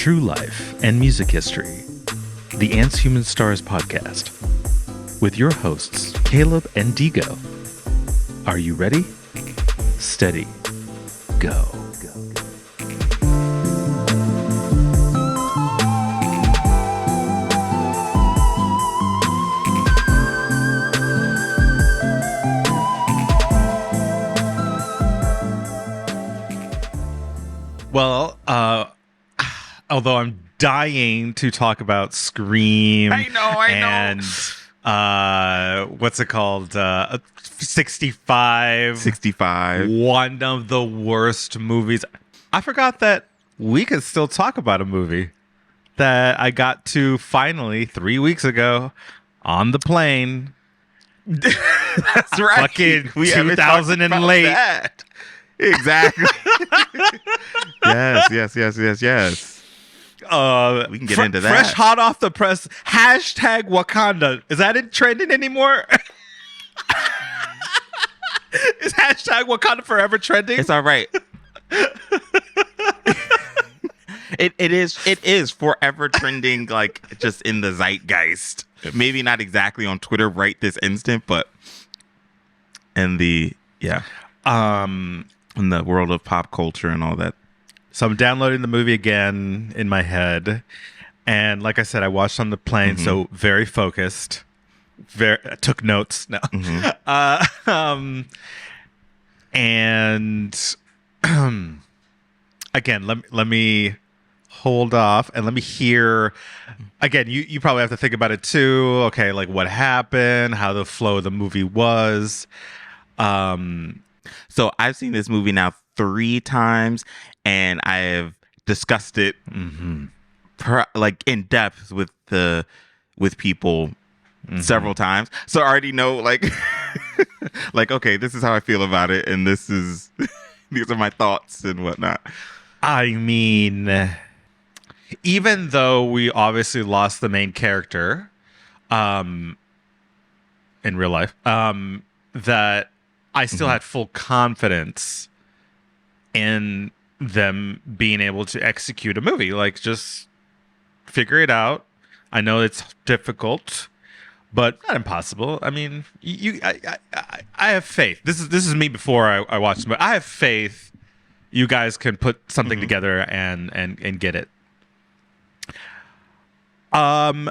true life and music history, the Ants Human Stars podcast, with your hosts, Caleb and Digo. Are you ready? Steady. Go. Well, although I'm dying to talk about Scream. I know. And what's it called? 65. 65. One of the worst movies. I forgot that we could still talk about a movie that I got to finally 3 weeks ago on the plane. That's right. Fucking We haven't talked 2000 and about late. that. Exactly. Yes. We can get into that. Fresh hot off the press. Hashtag Wakanda. Is that it trending anymore? Is hashtag Wakanda Forever trending? It's all right. It is forever trending, like just in the zeitgeist. Maybe not exactly on Twitter right this instant, but in the in the world of pop culture and all that. So I'm downloading the movie again in my head. And like I said, I watched on the plane, so very focused. I took notes. No. And again, let me hold off and let me hear. Again, you probably have to think about it too. Okay, like what happened, how the flow of the movie was. So I've seen this movie now 3 times, and I have discussed it like in depth with people several times. So I already know like okay, this is how I feel about it, and these are my thoughts and whatnot. I mean, even though we obviously lost the main character, in real life, that I still had full confidence in them being able to execute a movie. Like, just figure it out. I know it's difficult, but not impossible. I mean, I have faith. This is me before I watched it, but I have faith you guys can put something together and get it. As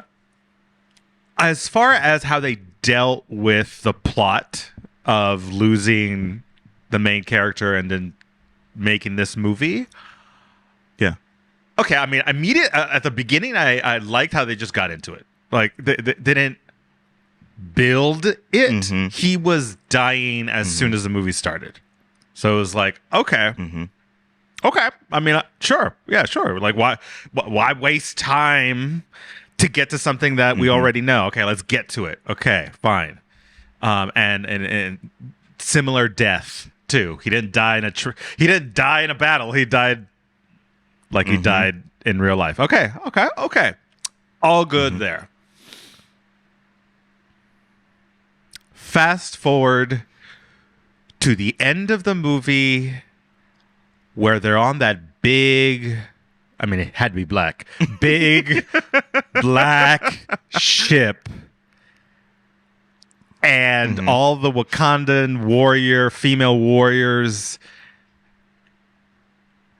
far as how they dealt with the plot of losing the main character and then making this movie. Yeah. Okay, I mean, at the beginning, I liked how they just got into it. Like, they didn't build it. He was dying as soon as the movie started. So it was like, okay. Okay. I mean, sure. Yeah, sure. Like, why waste time to get to something that we already know? Okay, let's get to it. Okay, fine. And similar death too. He didn't die in he didn't die in a battle. He died like he died in real life. Okay. All good there. Fast forward to the end of the movie where they're on that big, I mean, it had to be black, big black ship. And all the Wakandan female warriors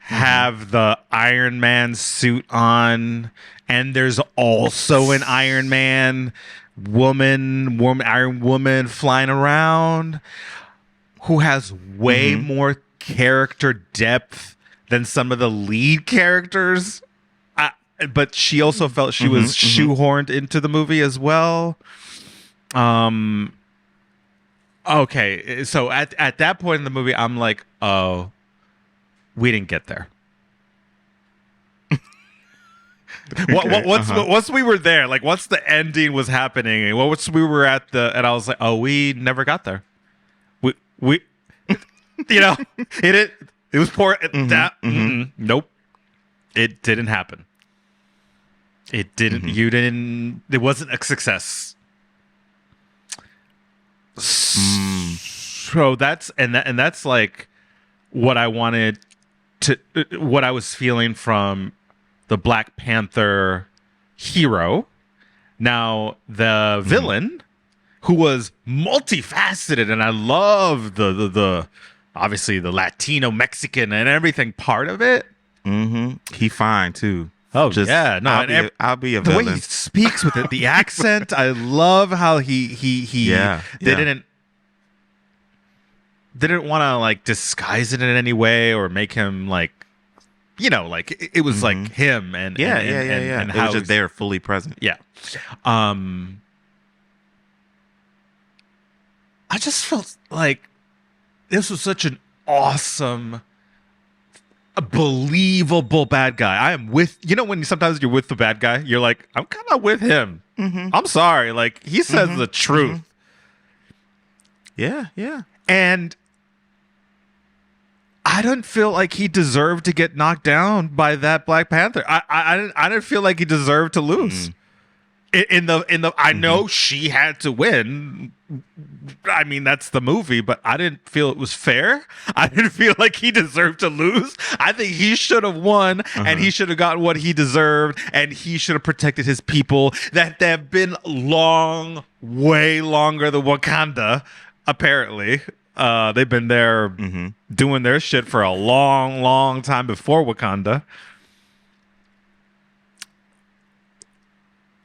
have the Iron Man suit on. And there's also an Iron Man Iron Woman flying around who has way more character depth than some of the lead characters. But she also felt she was shoehorned into the movie as well. Okay, so at that point in the movie, I'm like, oh, we didn't get there. Once we were there, like once the ending was happening, and once we were and I was like, oh, we never got there. We it was poor. Nope, it didn't happen. It didn't. You didn't. It wasn't a success. So that's like what I wanted to, what I was feeling from the Black Panther hero. Now, the villain, who was multifaceted, and I love the obviously the Latino, Mexican, and everything part of it. He fine too. Oh, yeah. No, I'll be a the villain. way he speaks with it, the accent, I love how he didn't want to like disguise it in any way or make him like, like it was like him and and how it was just there fully present. Yeah. I just felt like this was such an awesome, a believable bad guy. I am with, when sometimes you're with the bad guy, you're like, I'm kind of with him. I'm sorry. Like, he says the truth. Yeah, yeah. And I don't feel like he deserved to get knocked down by that Black Panther. I didn't feel like he deserved to lose. In the I know she had to win. I mean, that's the movie, but I didn't feel it was fair. I didn't feel like he deserved to lose. I think he should have won, and he should have gotten what he deserved, and he should have protected his people that have been way longer than Wakanda, apparently. They've been there doing their shit for a long, long time before Wakanda.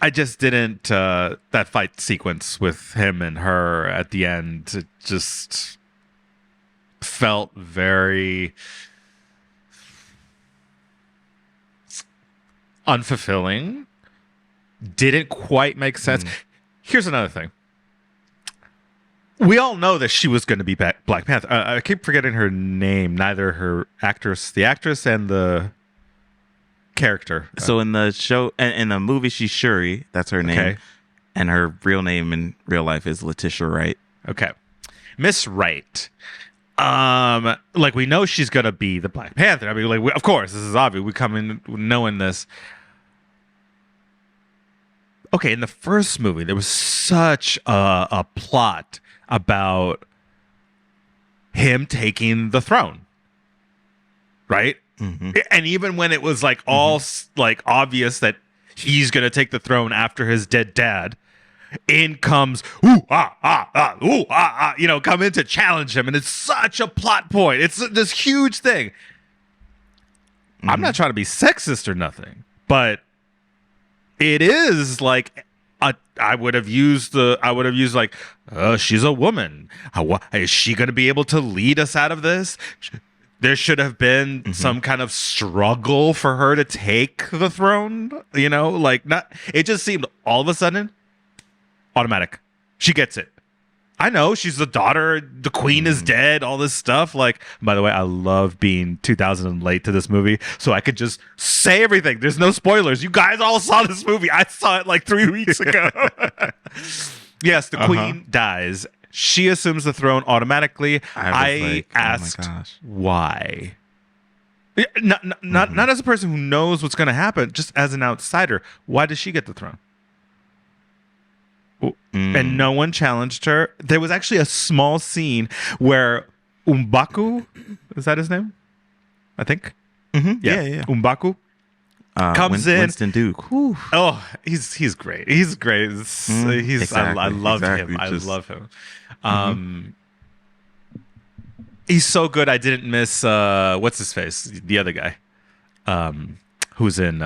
I just didn't, that fight sequence with him and her at the end, it just felt very unfulfilling. Didn't quite make sense. Here's another thing. We all know that she was going to be Black Panther. I keep forgetting her name, neither the actress and the character. So in the show, in the movie, she's Shuri. That's her name. Okay. And her real name in real life is Letitia Wright. Okay. Miss Wright. Like, we know she's going to be the Black Panther. I mean, like, of course, this is obvious. We come in knowing this. Okay, in the first movie, there was such a plot about him taking the throne, right? And even when it was like all like obvious that he's gonna take the throne after his dead dad, in comes come in to challenge him, and it's such a plot point. It's this huge thing. I'm not trying to be sexist or nothing, but it is like I would have used like, she's a woman. Is she going to be able to lead us out of this? There should have been some kind of struggle for her to take the throne. Like, not. It just seemed all of a sudden automatic. She gets it. I know she's the daughter. The queen is dead. All this stuff. Like, by the way, I love being 2000 and late to this movie, so I could just say everything. There's no spoilers. You guys all saw this movie. I saw it like 3 weeks ago. Yes, the queen dies. She assumes the throne automatically. I asked why. Not as a person who knows what's going to happen, just as an outsider. Why does she get the throne? And no one challenged her. There was actually a small scene where M'Baku, is that his name? I think. Yeah. M'Baku comes in. Winston Duke. Whew. Oh, he's great. He's great. I love him. I love him. He's so good. I didn't miss what's his face, the other guy, who's in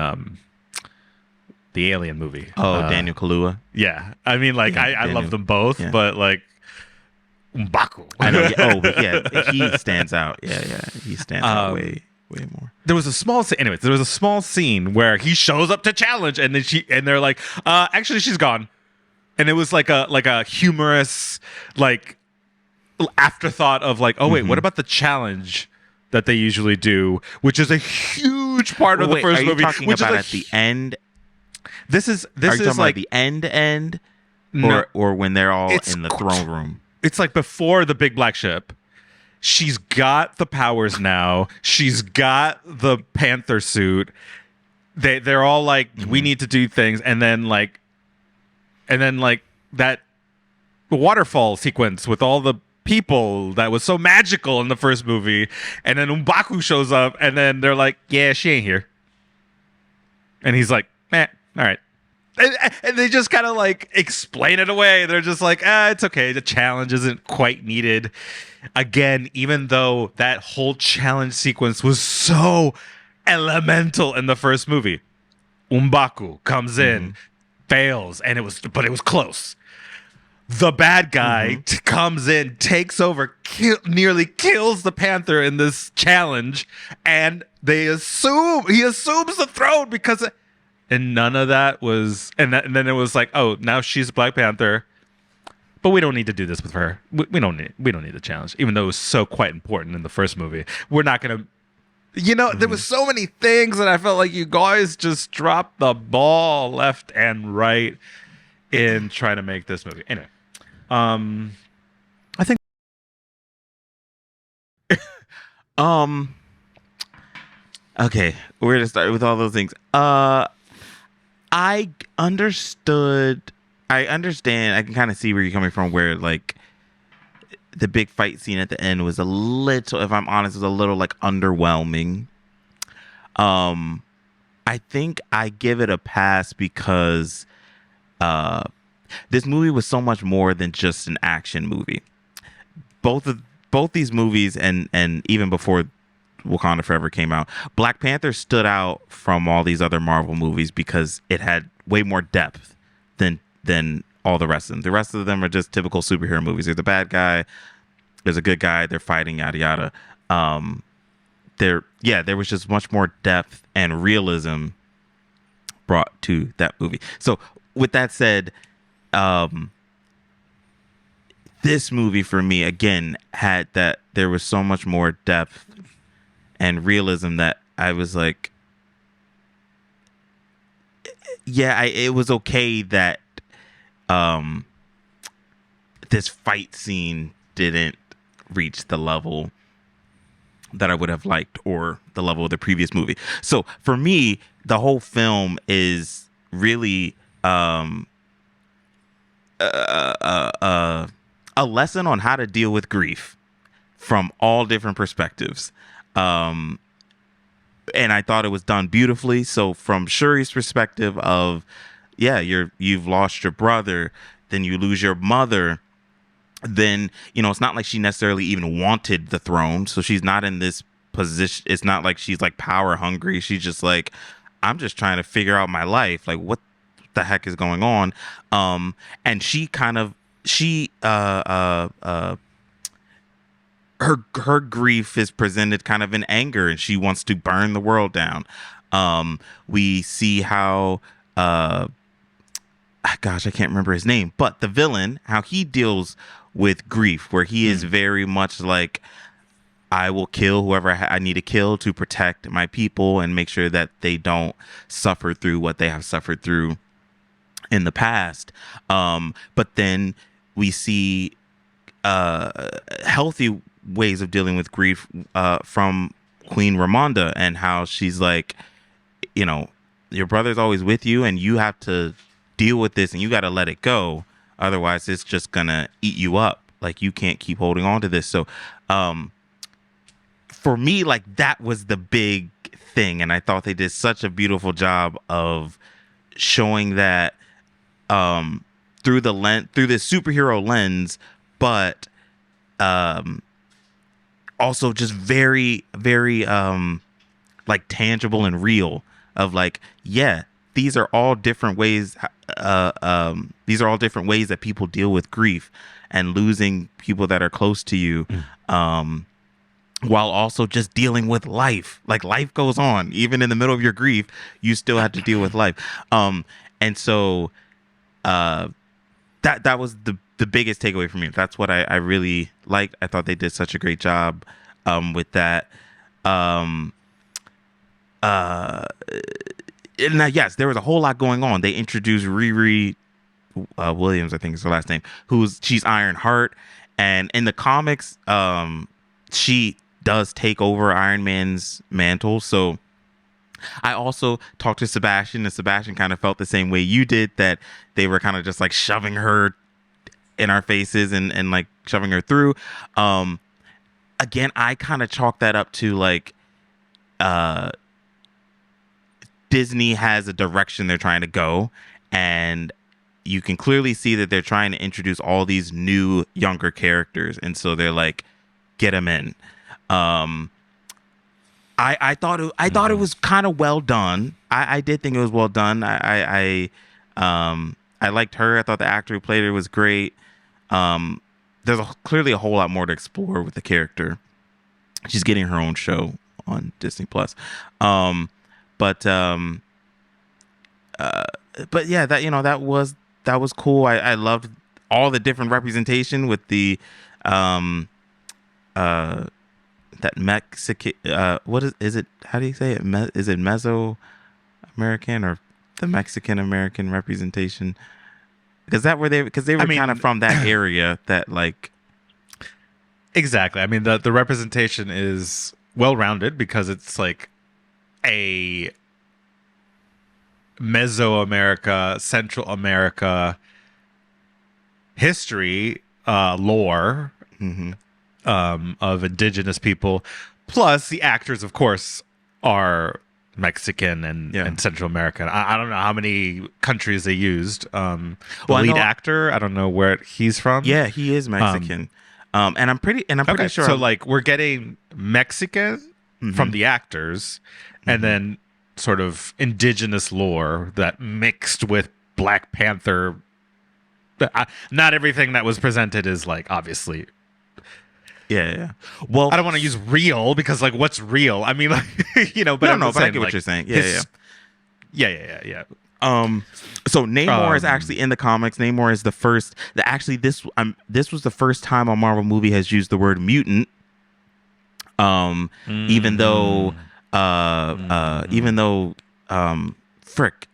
the Alien movie. Daniel Kaluuya. Yeah, I mean, like, I love them both, but like M'Baku. I know. But yeah, he stands out. Yeah, he stands out way more. There was a small scene where he shows up to challenge, and then they're like, actually, she's gone, and it was like a humorous like afterthought of like, oh wait, what about the challenge that they usually do, which is a huge part of the first movie. Talking which about is at the end. This is like the end, or when they're all in the throne room. It's like before the big black ship. She's got the powers now. She's got the Panther suit. They're all like, we need to do things, and then like that waterfall sequence with all the people that was so magical in the first movie, and then M'Baku shows up, and then they're like, yeah, she ain't here. And he's like, all right. And they just kind of like explain it away. They're just like, it's okay. The challenge isn't quite needed. Again, even though that whole challenge sequence was so elemental in the first movie, M'Baku comes in, fails, and it was close. The bad guy comes in, takes over, nearly kills the Panther in this challenge, and he assumes the throne because. And none of that was, and then it was like, oh, now she's Black Panther, but we don't need to do this with her. We don't need the challenge, even though it was so quite important in the first movie. We're not gonna, there was so many things that I felt like you guys just dropped the ball left and right in trying to make this movie. Anyway, I think, okay, we're gonna start with all those things. I understand. I can kind of see where you're coming from, where like the big fight scene at the end was a little, if I'm honest, was a little like underwhelming. I think I give it a pass because this movie was so much more than just an action movie. Both these movies and even before Wakanda Forever came out, Black Panther stood out from all these other Marvel movies because it had way more depth than all the rest of them. The rest of them are just typical superhero movies. There's a bad guy, there's a good guy, they're fighting, yada yada. There was just much more depth and realism brought to that movie. So with that said, this movie for me again had that there was so much more depth and realism that I was like, it was okay that this fight scene didn't reach the level that I would have liked or the level of the previous movie. So for me, the whole film is really a lesson on how to deal with grief from all different perspectives. And I thought it was done beautifully. So from Shuri's perspective of, you've lost your brother, then you lose your mother, then, it's not like she necessarily even wanted the throne. So she's not in this position. It's not like she's like power hungry. She's just like, I'm just trying to figure out my life. Like, what the heck is going on? And her grief is presented kind of in anger, and she wants to burn the world down. We see how, I can't remember his name, but the villain, how he deals with grief, where he is very much like, I will kill whoever I need to kill to protect my people and make sure that they don't suffer through what they have suffered through in the past. But then we see healthy ways of dealing with grief from Queen Ramonda, and how she's like, your brother's always with you and you have to deal with this and you got to let it go. Otherwise it's just gonna eat you up. Like, you can't keep holding on to this. So for me, like, that was the big thing. And I thought they did such a beautiful job of showing that through this superhero lens, but also just very, very like tangible and real, of like, these are all different ways. These are all different ways that people deal with grief and losing people that are close to you, while also just dealing with life. Like, life goes on. Even in the middle of your grief, you still have to deal with life. And so that was the biggest takeaway for me. That's what I really liked. I thought they did such a great job with that. Now, yes, there was a whole lot going on. They introduced Riri Williams, I think is her last name, she's Ironheart, and in the comics, she does take over Iron Man's mantle. So I also talked to Sebastian, and Sebastian kind of felt the same way you did, that they were kind of just like shoving her in our faces and like shoving her through. Again, I kind of chalk that up to like Disney has a direction they're trying to go, and you can clearly see that they're trying to introduce all these new younger characters, and so they're like, get them in. I thought it was kind of well done. I did think it was well done. I liked her. I thought the actor who played her was great. There's clearly a whole lot more to explore with the character. She's getting her own show on Disney Plus. But yeah, that was cool. I loved all the different representation with the that Mexican, what is it? How do you say it? Is it Mesoamerican or the Mexican American representation? Because they were kind of from that area that like. Exactly. I mean, the representation is well rounded because it's like a Mesoamerica, Central America history, lore. Mm-hmm. Of indigenous people, plus the actors, of course, are Mexican and Central American. I don't know how many countries they used. The lead actor, I don't know where he's from. Yeah, he is Mexican. And I'm pretty sure. So like we're getting Mexican from the actors, and then sort of indigenous lore that mixed with Black Panther. Not everything that was presented is like obviously. Yeah. Well, I don't want to use real because, like, what's real? I mean, like, but but I get what you're saying. Yeah. So Namor is actually in the comics. Namor is the first. This was the first time a Marvel movie has used the word mutant. Even though, frick.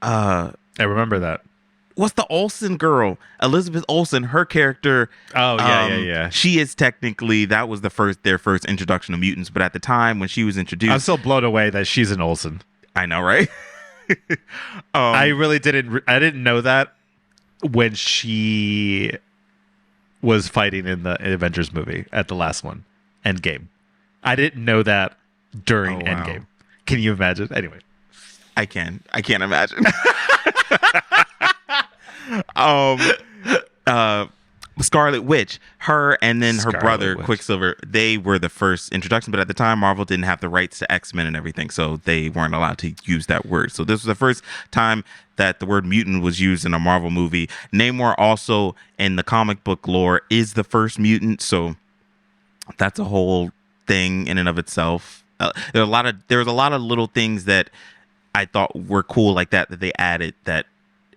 I remember that. What's the Olsen girl? Elizabeth Olsen, her character. Oh, yeah. She is technically, that was their first introduction to mutants. But at the time when she was introduced. I'm so blown away that she's an Olsen. I know, right? I really didn't know that when she was fighting in the Avengers movie at the last one, Endgame. I didn't know that during Endgame. Can you imagine? Anyway. I can't imagine. Scarlet Witch, her and then her brother Quicksilver, they were the first introduction, but at the time Marvel didn't have the rights to X-Men and everything, so they weren't allowed to use that word. So this was the first time that the word mutant was used in a Marvel movie. Namor also in the comic book lore is the first mutant, so that's a whole thing in and of itself. There was a lot of little things that I thought were cool like that they added that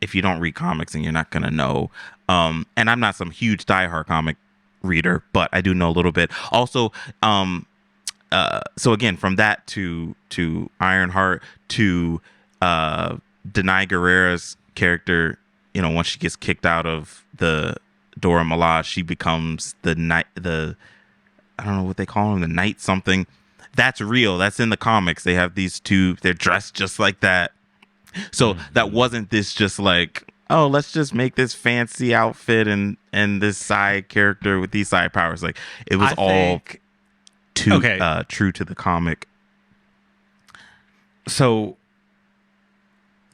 if you don't read comics and you're not going to know. And I'm not some huge diehard comic reader, but I do know a little bit. Also, so again, from that to Ironheart to Denai Guerrera's character, once she gets kicked out of the Dora Milaje, she becomes I don't know what they call him, the Knight something. That's real. That's in the comics. They have these two, they're dressed just like that. So that wasn't this just like, oh, let's just make this fancy outfit and this side character with these side powers. Like it was true to the comic. So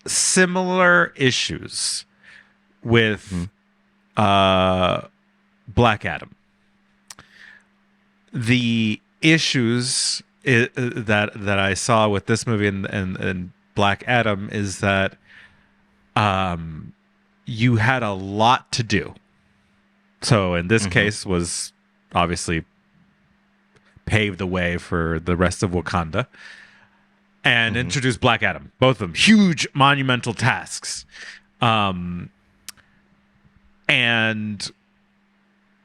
similar issues with Black Adam. The issues that I saw with this movie and Black Adam is that you had a lot to do. So in this case was obviously pave the way for the rest of Wakanda and introduce Black Adam. Both of them huge monumental tasks. And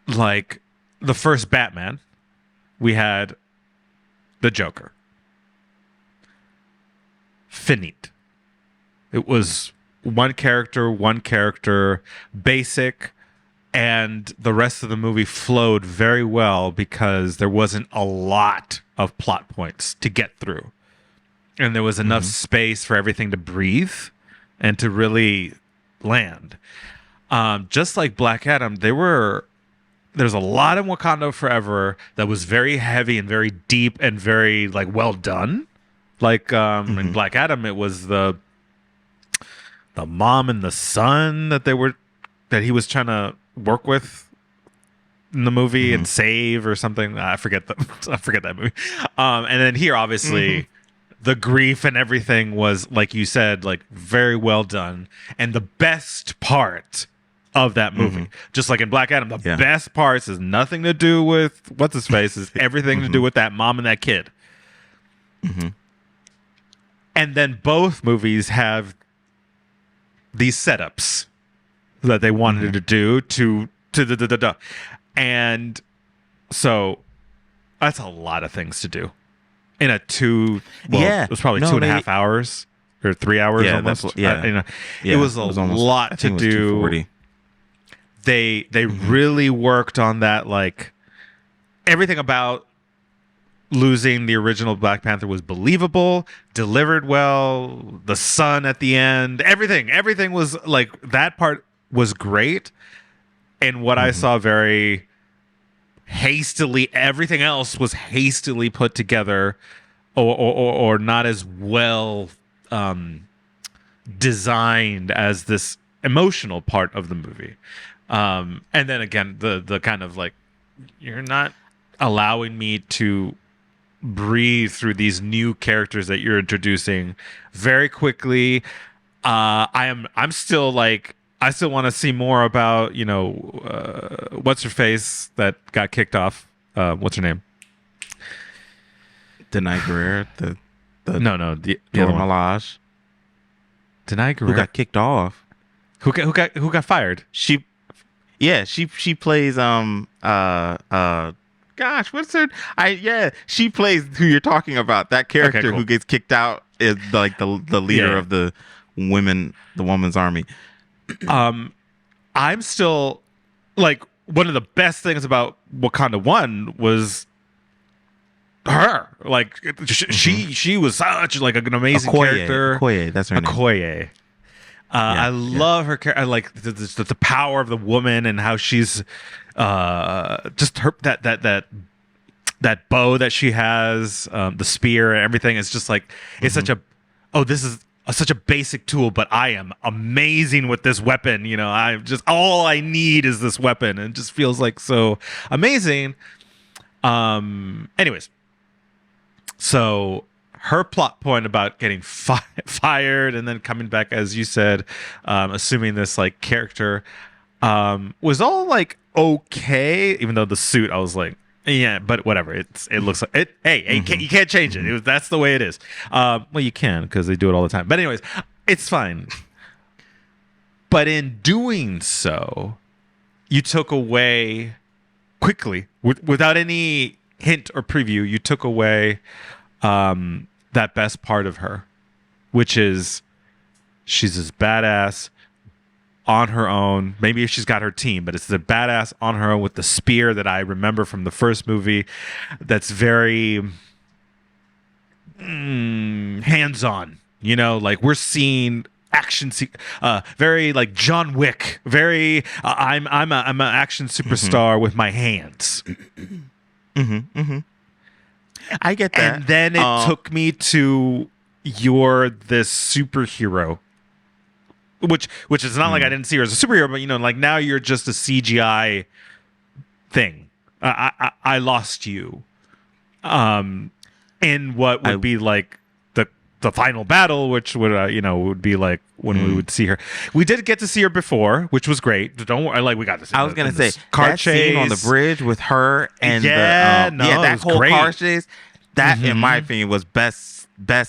like the first Batman, we had the Joker. Finite. It was one character, basic, and the rest of the movie flowed very well because there wasn't a lot of plot points to get through. And there was enough space for everything to breathe and to really land. Just like Black Adam, there's a lot in Wakanda Forever that was very heavy and very deep and very like well done. Like in Black Adam, it was the mom and the son that he was trying to work with in the movie and save or something. I forget that movie. And then here, obviously, the grief and everything was, like you said, like very well done. And the best part of that movie, just like in Black Adam, the best parts is nothing to do with what's his face, is everything to do with that mom and that kid. And then both movies have these setups that they wanted to do to and so that's a lot of things to do in a it was probably 2.5 hours or 3 hours almost. It was a lot to do. They really worked on that, like everything about losing the original Black Panther was believable, delivered well, the son at the end, everything was like, that part was great. And what I saw very hastily, everything else was hastily put together or not as well designed as this emotional part of the movie. And then again, the kind of like, you're not allowing me to breathe through these new characters that you're introducing very quickly. I'm still like, I still want to see more about, what's her face that got kicked off. What's her name? Denai Guerrero. The the Dora other one. Milaje. Denai Guerrero. Who got kicked off? Who got fired? She plays gosh, what's her? She plays who you're talking about. That character who gets kicked out is like the leader of the women's army. I'm still like, one of the best things about Wakanda 1 was her. Like she was such like an amazing character. Okoye, that's her name. Okoye. I love her character. I like the power of the woman and how she's just her that bow that she has, the spear and everything is just like, it's such a, this is such a basic tool, but I am amazing with this weapon. I just, all I need is this weapon, and it just feels like so amazing. Anyways, so her plot point about getting fired and then coming back, as you said, assuming this like character, was all like okay, even though the suit, I was like, yeah, but whatever. It looks like it. Hey, you can't change it. That's the way it is. Well, you can, because they do it all the time. But anyways, it's fine. But in doing so, you took away quickly, without any hint or preview, you took away that best part of her, which is she's this badass on her own. Maybe if she's got her team, but it's the badass on her own with the spear that I remember from the first movie. That's very hands-on. Like we're seeing action, very like John Wick. Very, I'm an action superstar with my hands. I get that. And then it took me to, you're this superhero. Which is not like I didn't see her as a superhero, but like now you're just a CGI thing. I lost you. In what would be like the final battle, which would would be like when we would see her. We did get to see her before, which was great. Don't worry, like we got to see. I was gonna say car that chase scene on the bridge with her and that whole great. car chase. That, in my opinion, was best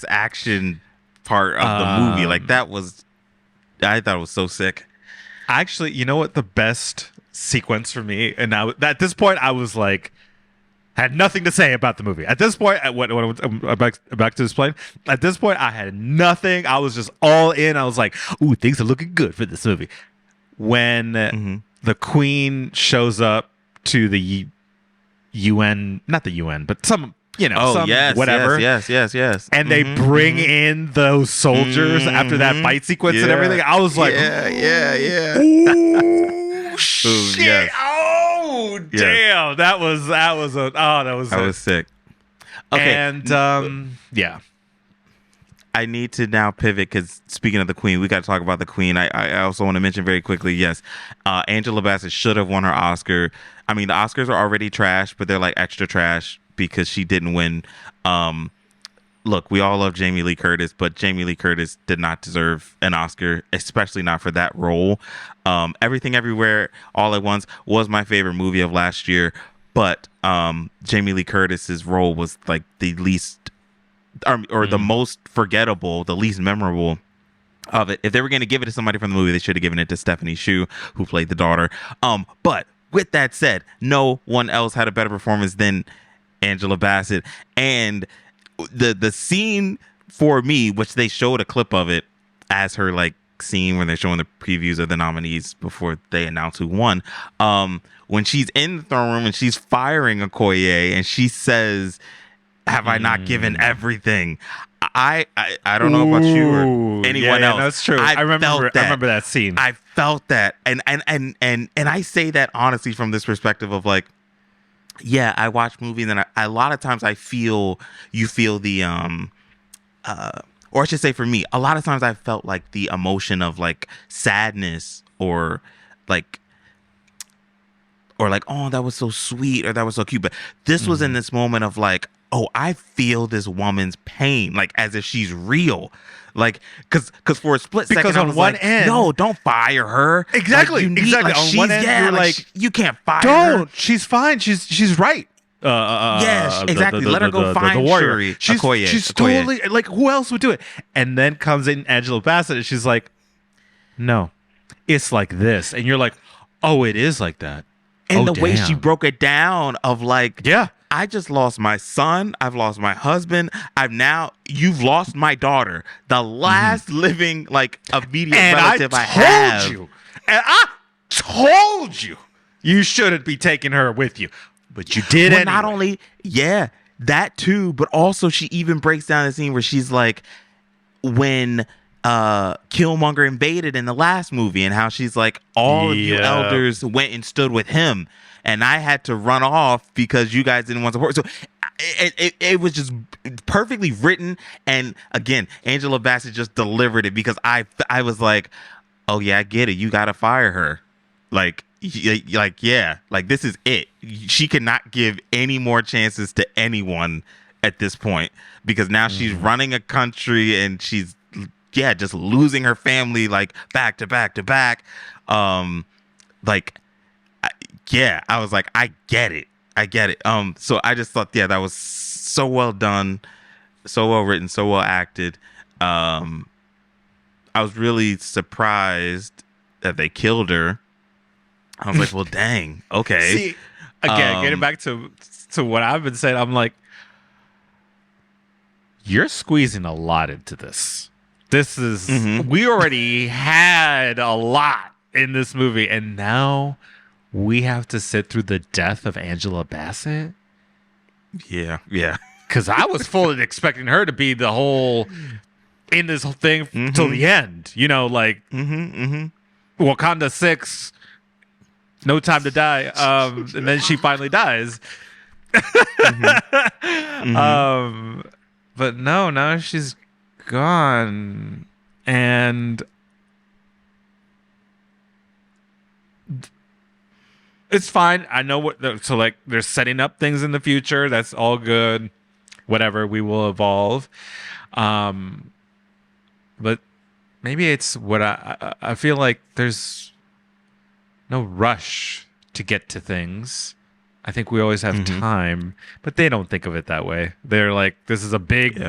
action part of the movie. Like that was. I thought it was so sick. Actually, you know what the best sequence for me, and now at this point, I was like, had nothing to say about the movie. At this point, when I was back to this plane, at this point, I had nothing. I was just all in. I was like, ooh, things are looking good for this movie. When the Queen shows up to the UN, not the UN, but some whatever. Yes. And they bring in those soldiers after that fight sequence and everything. I was like, oh shit! Yes. Oh damn! That was sick. Okay, and yeah. I need to now pivot because speaking of the Queen, we got to talk about the Queen. I also want to mention very quickly, yes, Angela Bassett should have won her Oscar. I mean, the Oscars are already trash, but they're like extra trash because she didn't win. Look, we all love Jamie Lee Curtis, but Jamie Lee Curtis did not deserve an Oscar, especially not for that role. Everything Everywhere All at Once was my favorite movie of last year, but Jamie Lee Curtis's role was like the least or the most forgettable, the least memorable of it. If they were going to give it to somebody from the movie, they should have given it to Stephanie Hsu, who played the daughter. But with that said, no one else had a better performance than Angela Bassett. And the scene for me, which they showed a clip of it as her like scene when they're showing the previews of the nominees before they announce who won. When she's in the throne room and she's firing Okoye and she says, "Have I not given everything?" I don't know about you or anyone else. That's true. I remember that scene. I felt that, and I say that honestly from this perspective of like, yeah, I watch movies and a lot of times you feel the or I should say for me, a lot of times I felt like the emotion of like sadness or like, oh, that was so sweet or that was so cute. But this was in this moment of like, oh, I feel this woman's pain, like as if she's real. Like, cause for a split second, I was like, no, don't fire her. Exactly. Like, exactly. Like, on one end, you're like, you can't fire her. Don't. She's fine. She's right. Yes, exactly. Let her go find the warrior. Shuri. She's Okoye. totally like, who else would do it? And then comes in Angela Bassett, and she's like, no, it's like this, and you're like, oh, it is like that. And the way she broke it down of like, yeah, I just lost my son. I've lost my husband. You've lost my daughter. The last living, like, immediate relative I have. I told you, you shouldn't be taking her with you. But you did anyway. Not only, yeah, that too, but also she even breaks down the scene where she's like, when Killmonger invaded in the last movie and how she's like, all of you elders went and stood with him and I had to run off because you guys didn't want support. So it was just perfectly written. And again, Angela Bassett just delivered it because I was like, oh yeah, I get it. You got to fire her. Like, yeah, like this is it. She cannot give any more chances to anyone at this point because now she's running a country and she's, just losing her family like back to back to back. I was like, I get it. So I just thought, that was so well done, so well written, so well acted. I was really surprised that they killed her. I was like, well, dang, okay. See, again, getting back to what I've been saying, I'm like, you're squeezing a lot into this. This is, we already had a lot in this movie, and now we have to sit through the death of Angela Bassett. Yeah. Because I was fully expecting her to be the whole, in this whole thing till the end. You know, like, Wakanda 6, No Time to Die, and then she finally dies. But no, now she's gone, and it's fine. I know what so like they're setting up things in the future. That's all good. Whatever, we will evolve. But maybe it's what I feel like there's no rush to get to things. I think we always have time, but they don't think of it that way. They're like, this is a big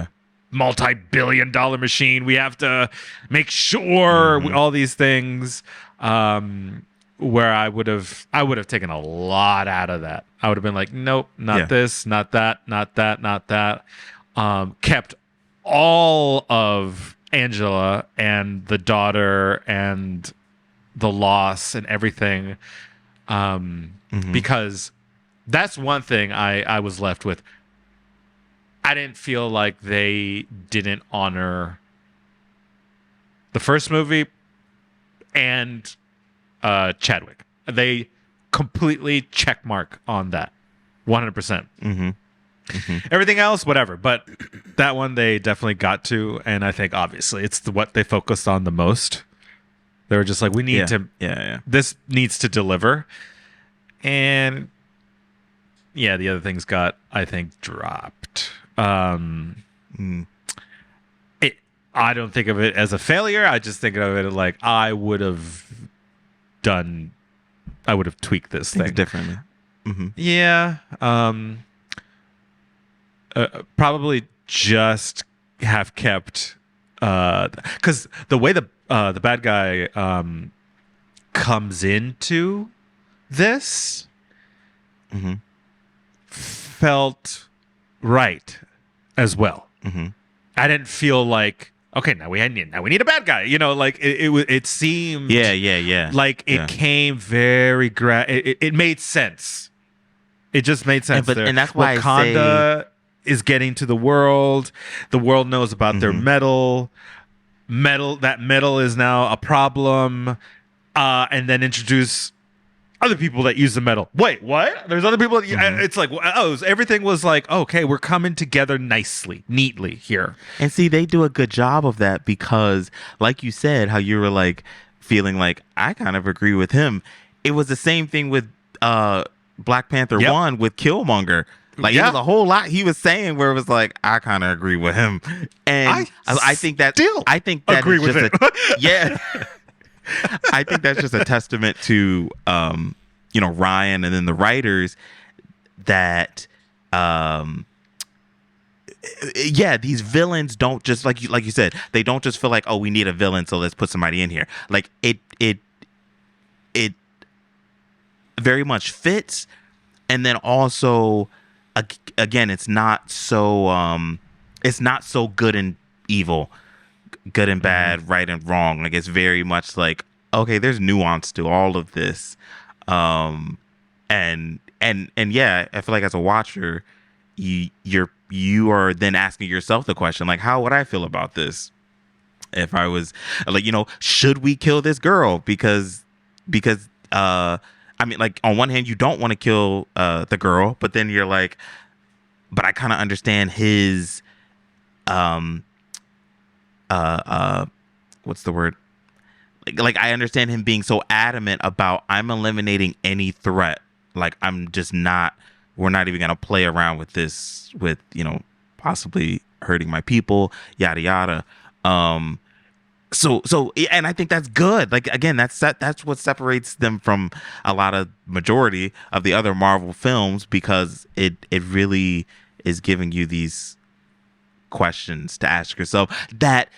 multi-billion-dollar machine. We have to make sure all these things. Where I would have taken a lot out of that. I would have been like, nope, not this, not that, not that, not that. Kept all of Angela and the daughter and the loss and everything, because that's one thing I was left with. I didn't feel like they didn't honor the first movie and Chadwick. They completely check mark on that, 100%. Everything else, whatever. But that one they definitely got to, and I think obviously it's what they focused on the most. They were just like, we need to. Yeah. This needs to deliver, and yeah, the other things got, I think, dropped. I don't think of it as a failure. I just think of it like I would have tweaked this thing differently. Yeah. Probably just have kept because the way the bad guy comes into this felt right as well. I didn't feel like, okay, now we need a bad guy. Like it seemed like it came very it made sense. It just made sense. And that's why Wakanda is getting to the world. The world knows about their metal. That metal is now a problem. And then introduce other people that use the metal. Wait, what? There's other people. It's like, everything was like, okay, we're coming together nicely, neatly here. And see, they do a good job of that because, like you said, how you were like feeling like I kind of agree with him. It was the same thing with Black Panther 1 with Killmonger. Like it was a whole lot he was saying where it was like I kind of agree with him, and I think that agree with him. I think that's just a testament to Ryan and then the writers that these villains don't just like you said, they don't just feel like, oh, we need a villain, so let's put somebody in here. Like it very much fits, and then also again, it's not so good and evil, good and bad, right and wrong. Like it's very much like, okay, there's nuance to all of this, and yeah, I feel like as a watcher, you are then asking yourself the question, like, how would I feel about this if I was like, should we kill this girl? Because I mean, like, on one hand, you don't want to kill the girl, but then you're like, but I kind of understand his, what's the word? Like, I understand him being so adamant about, I'm eliminating any threat. Like, we're not even going to play around with this, with, possibly hurting my people, yada, yada. So, and I think that's good. Like, again, that's what separates them from a lot of majority of the other Marvel films, because it really is giving you these questions to ask yourself that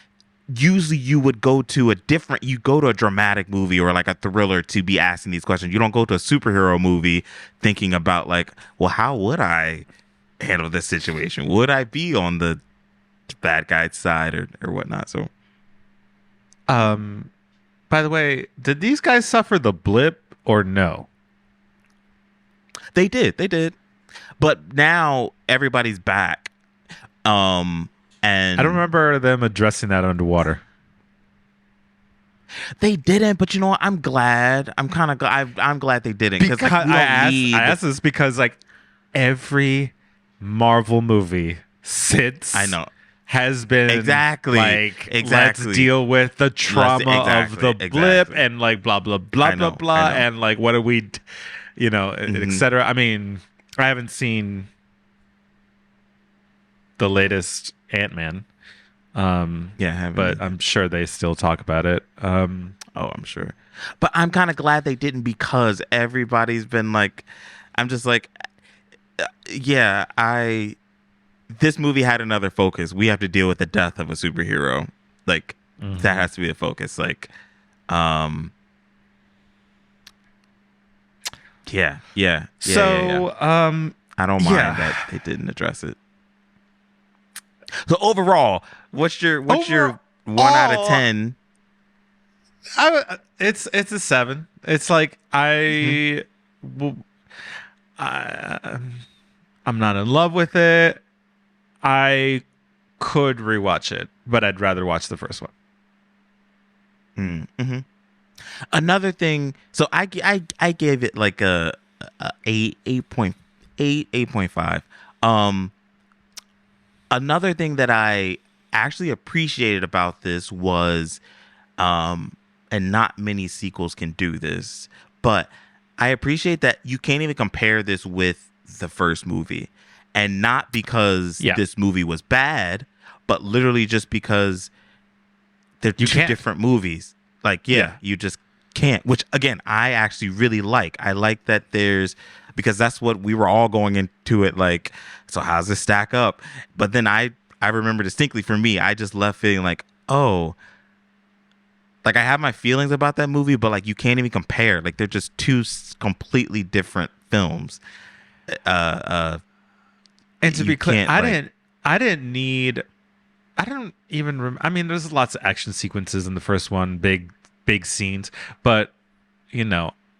usually you would go to a dramatic movie or like a thriller to be asking these questions. You don't go to a superhero movie thinking about like, well, how would I handle this situation? Would I be on the bad guy's side or whatnot? So. By the way, did these guys suffer the blip or no? They did. But now everybody's back. And I don't remember them addressing that underwater. They didn't, but you know what? I'm glad. I'm kind of glad. I'm glad they didn't. Because like, I asked this because like every Marvel movie since has been let's deal with the trauma of the blip and like blah blah blah blah blah and like what do we, etc. I mean, I haven't seen the latest Ant-Man, but I'm sure they still talk about it. I'm sure, but I'm kind of glad they didn't, because everybody's been like, I'm just like, this movie had another focus. We have to deal with the death of a superhero. Like, that has to be a focus. Like, yeah. So, I don't mind that they didn't address it. So overall, what's your 1 out of 10? It's a 7. It's like I'm not in love with it. I could rewatch it, but I'd rather watch the first one. Another thing, so I gave it like a 8.5. Another thing that I actually appreciated about this was, and not many sequels can do this, but I appreciate that you can't even compare this with the first movie. And not because this movie was bad, but literally just because they're two different movies. Like, you just can't. Which, again, I actually really like. I like that because that's what we were all going into it like, so how's this stack up? But then I remember distinctly, for me, I just left feeling like, oh, like I have my feelings about that movie, but like you can't even compare. Like they're just two completely different films. And to be clear, I don't even I mean, there's lots of action sequences in the first one, big scenes, but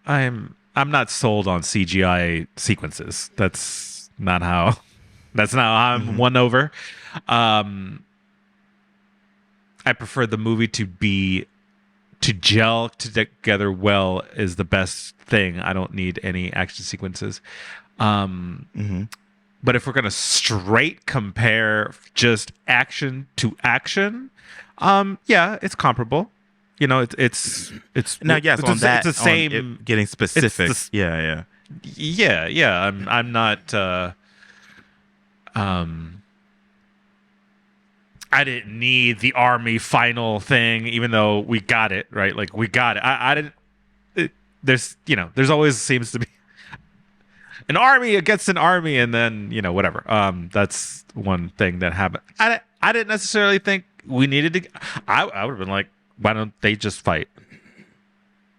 I'm not sold on CGI sequences. That's not how I'm won over. I prefer the movie to gel together well is the best thing. I don't need any action sequences. But if we're gonna straight compare just action to action, it's comparable. It's now, yes, on that, it's the same. Getting specific, yeah. I'm not. I didn't need the army final thing, even though we got it right. Like we got it. I didn't. There's always seems to be an army against an army, and then whatever. That's one thing that happened. I didn't necessarily think we needed to. I would have been like, why don't they just fight?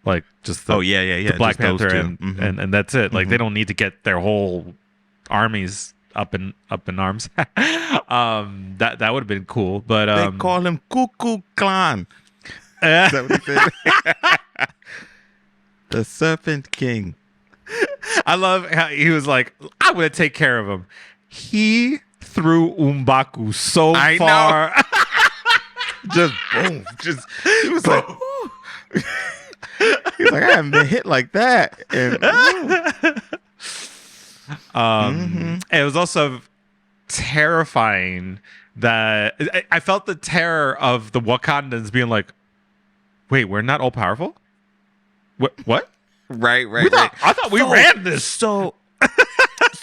Like just the Black Panther and that's it. Like they don't need to get their whole armies up in arms. That would have been cool. But they call him Cuckoo Clan. Is that what he said? The Serpent King. I love how he was like, I'm gonna take care of him. He threw M'Baku so far. Just boom. He was like, he's like, I haven't been hit like that. And it was also terrifying that I felt the terror of the Wakandans being like, wait, we're not all powerful? What? Right. I thought we ran this. So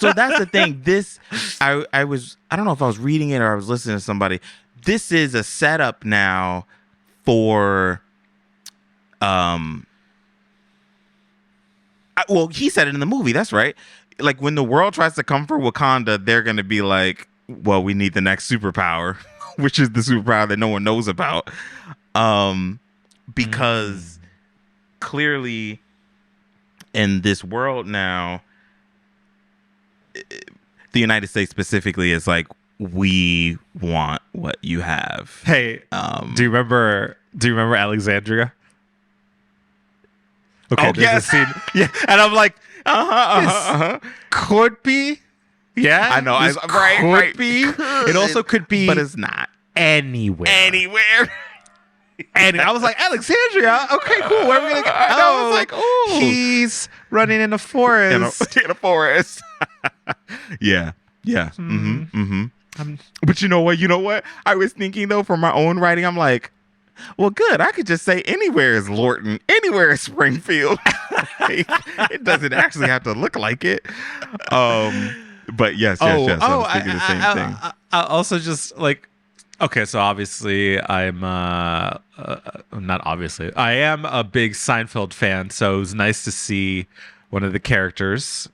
that's the thing. This, I don't know if I was reading it or I was listening to somebody. This is a setup now for, well, he said it in the movie. That's right. Like when the world tries to come for Wakanda, they're going to be like, well, we need the next superpower, which is the superpower that no one knows about. Because clearly in this world now, the United States specifically is like, we want what you have. Hey, do you remember Alexandria? Okay, there's a scene. Yeah, and I'm like, could be. Yeah, I know. Could be. It also could be, but it's not anywhere. And I was like, Alexandria. Okay, cool. Where are we gonna go? I was like, oh, he's running in a forest. In a forest. Yeah. But you know what? I was thinking though, for my own writing, I'm like, well, good. I could just say anywhere is Lorton, anywhere is Springfield. It doesn't actually have to look like it. But yes. I was thinking the same thing. I also just like, okay, so obviously I'm not obviously. I am a big Seinfeld fan, so it was nice to see one of the characters,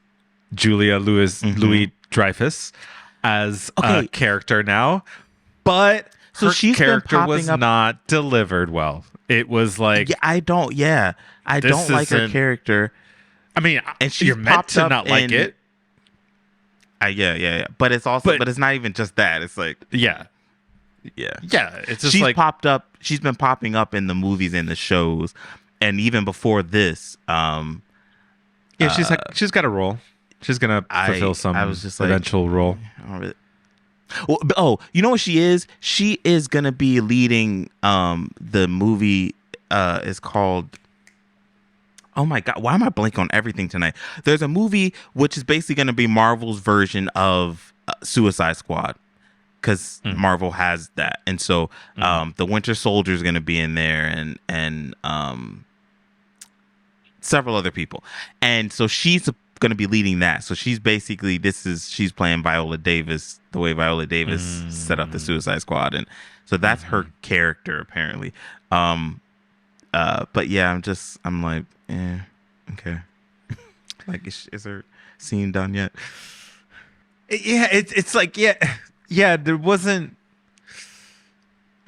Julia Louis Dreyfus, as a character now. But so her character was not delivered well. It was like, I don't like her character. I mean, and you're meant to not like it. Yeah. But it's also, but it's not even just that. It's like, yeah. It's just she's popped up. She's been popping up in the movies and the shows, and even before this, she's got a role. She's gonna fulfill some eventual role. Well, you know what she is? She is gonna be leading the movie. Is called. Oh my God! Why am I blanking on everything tonight? There's a movie which is basically gonna be Marvel's version of Suicide Squad. because Marvel has that, and so the Winter Soldier is going to be in there, and several other people, and so she's going to be leading that. So she's basically she's playing Viola Davis the way Viola Davis set up the Suicide Squad, and so that's her character apparently. But yeah, I'm like, okay. Like, is her scene done yet? Yeah, it's like, yeah, there wasn't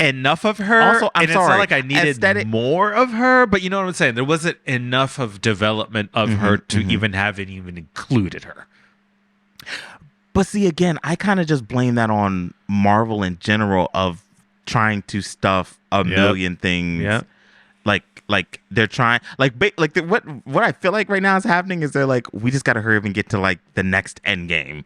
enough of her. Also, it's not like I needed more of her, but you know what I'm saying? There wasn't enough of development of her to even have it even included her. But see, again, I kind of just blame that on Marvel in general of trying to stuff a million things. Yeah. Like they're trying, what I feel like right now is happening is they're like, we just got to hurry up and get to like the next end game.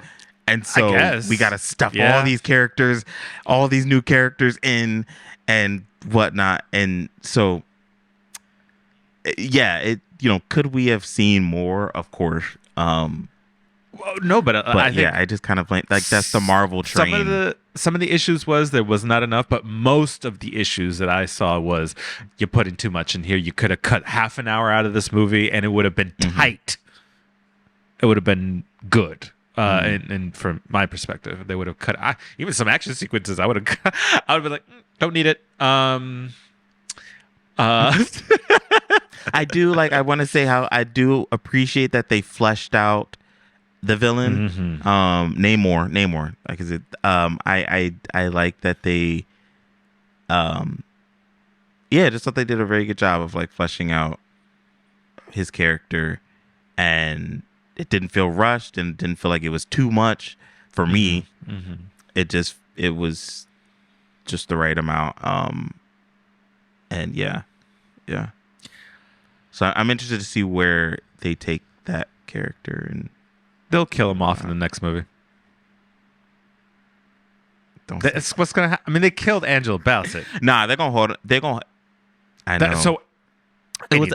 And so we got to stuff all these characters, all these new characters in and whatnot. And so, could we have seen more? Of course. Well, no, but I think I just kind of blame, like, that's the Marvel train. Some of the issues was there was not enough, but most of the issues that I saw was you put in too much in here. You could have cut half an hour out of this movie, and it would have been tight. It would have been good. And from my perspective, they would have cut even some action sequences. I would have been like, don't need it. I do I want to say how I do appreciate that they fleshed out the villain, Namor. Like, is it? I like that they, just thought they did a very good job of like fleshing out his character, and it didn't feel rushed and didn't feel like it was too much for me. It was just the right amount. And yeah. So I'm interested to see where they take that character, and they'll kill him off in the next movie. That's what's gonna happen. I mean, they killed Angela Bassett. Nah, they're gonna hold. I know. So it was.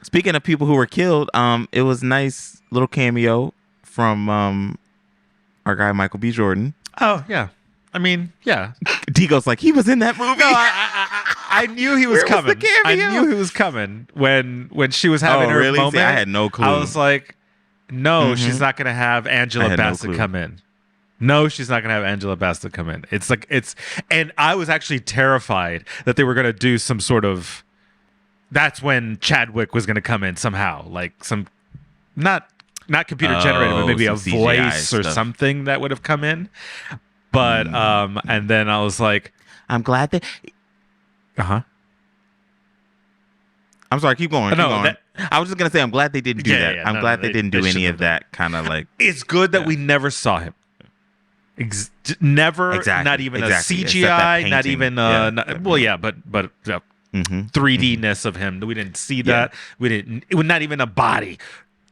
Speaking of people who were killed, it was nice little cameo from our guy Michael B. Jordan. Oh yeah. I mean, yeah. Digo's like, he was in that movie. No, I knew he was coming. I knew he was coming when she was having her moment. See, I had no clue. I was like, no, she's not going to have Angela Bassett come in. No, she's not going to have Angela Bassett come in. And I was actually terrified that they were going to do some sort of, that's when Chadwick was going to come in somehow, like some, not computer generated, but maybe a voice or something that would have come in. But, and then I was like, I'm glad that. I'm sorry, keep going. I was just going to say, I'm glad they didn't do that. I'm glad they didn't do any of that kind of like. It's good that we never saw him. Never, not even a CGI, not even, but 3D-ness of him. We didn't see that. It was not even a body.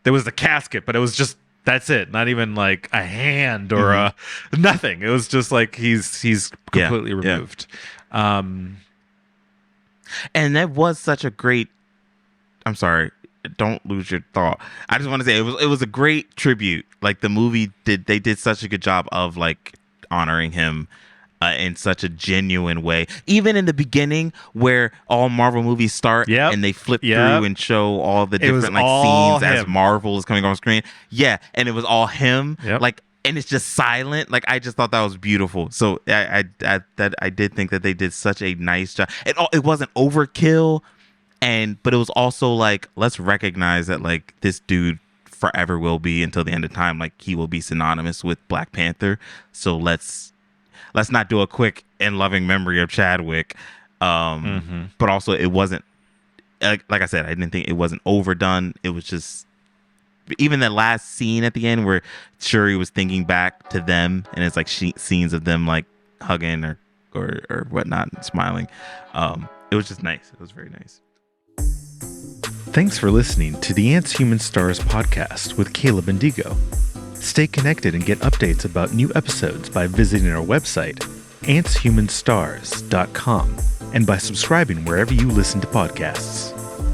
There was the casket, but it was just, that's it. Not even like a hand or nothing. It was just like he's completely removed. And that was such a great. I'm sorry. Don't lose your thought. I just want to say it was a great tribute. Like, the movie they did such a good job of like honoring him in such a genuine way. Even in the beginning, where all Marvel movies start and they flip through and show all the different scenes as Marvel is coming on screen. Yeah, and it was all him. Like, and it's just silent. Like, I just thought that was beautiful. So I did think that they did such a nice job. It wasn't overkill, but it was also like, let's recognize that like this dude forever will be, until the end of time, like he will be synonymous with Black Panther. So let's not do a quick and loving memory of Chadwick. But also it wasn't like I said, I didn't think it wasn't overdone. It was just, even the last scene at the end where Shuri was thinking back to them, and it's like scenes of them like hugging or whatnot and smiling. It was just nice. It was very nice. Thanks for listening to the Ants, Human Stars podcast with Caleb and Digo. Stay connected and get updates about new episodes by visiting our website, antshumanstars.com, and by subscribing wherever you listen to podcasts.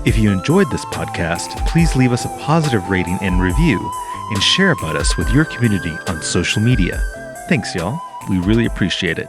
If you enjoyed this podcast, please leave us a positive rating and review, and share about us with your community on social media. Thanks, y'all. We really appreciate it.